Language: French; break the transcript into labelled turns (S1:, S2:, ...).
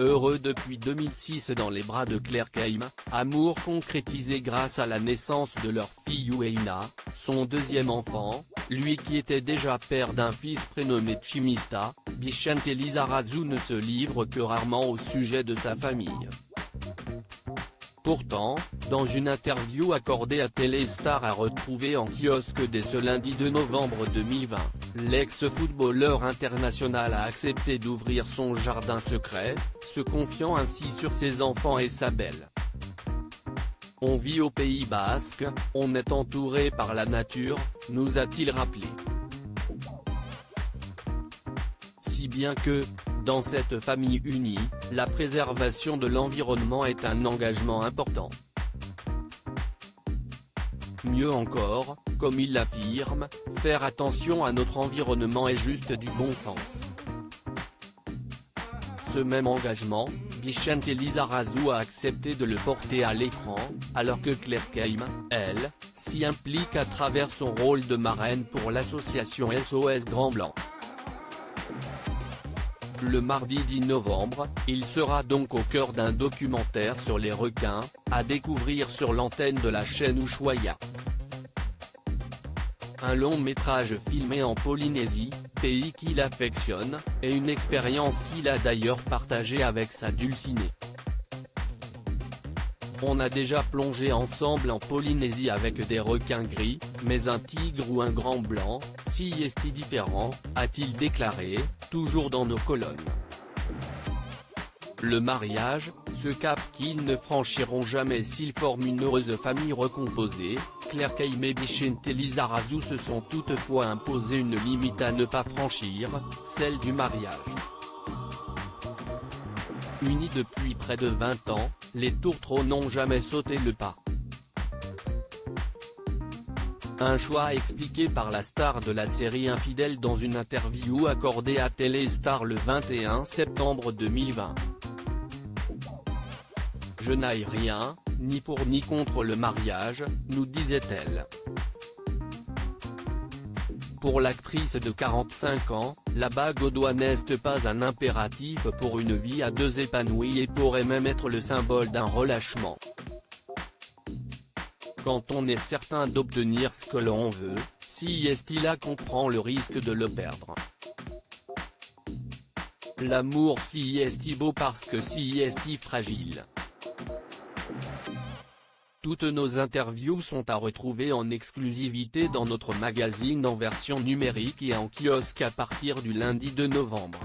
S1: Heureux depuis 2006 dans les bras de Claire Keim, amour concrétisé grâce à la naissance de leur fille Oueina, son deuxième enfant, lui qui était déjà père d'un fils prénommé Chimista, Bicente Lizarazu ne se livre que rarement au sujet de sa famille. Pourtant, dans une interview accordée à Téléstar à retrouver en kiosque dès ce lundi 2 novembre 2020, l'ex-footballeur international a accepté d'ouvrir son jardin secret, se confiant ainsi sur ses enfants et sa belle. On vit au Pays Basque, on est entouré par la nature, nous a-t-il rappelé. Si bien que, dans cette famille unie, la préservation de l'environnement est un engagement important. Mieux encore, comme il l'affirme, faire attention à notre environnement est juste du bon sens. Ce même engagement, Bicente Lizarazu a accepté de le porter à l'écran, alors que Claire Keim, elle, s'y implique à travers son rôle de marraine pour l'association SOS Grand Blanc. Le mardi 10 novembre, il sera donc au cœur d'un documentaire sur les requins, à découvrir sur l'antenne de la chaîne Ushuaïa. Un long métrage filmé en Polynésie, pays qu'il affectionne, et une expérience qu'il a d'ailleurs partagée avec sa dulcinée. On a déjà plongé ensemble en Polynésie avec des requins gris, mais un tigre ou un grand blanc, si est-il différent, a-t-il déclaré, toujours dans nos colonnes. Le mariage, ce cap qu'ils ne franchiront jamais s'ils forment une heureuse famille recomposée, Claire Keim et Bicente Lizarazu se sont toutefois imposé une limite à ne pas franchir, celle du mariage. Unis depuis près de 20 ans, les tourtereaux n'ont jamais sauté le pas. Un choix expliqué par la star de la série Infidèles dans une interview accordée à Téléstar le 21 septembre 2020. Je n'aille rien, ni pour ni contre le mariage, nous disait-elle. Pour l'actrice de 45 ans, la bague au doigt n'est pas un impératif pour une vie à deux épanouie et pourrait même être le symbole d'un relâchement. Quand on est certain d'obtenir ce que l'on veut, si est-il là qu'on prend le risque de le perdre. L'amour si est-il beau parce que si est-il fragile. Toutes nos interviews sont à retrouver en exclusivité dans notre magazine en version numérique et en kiosque à partir du lundi 2 novembre.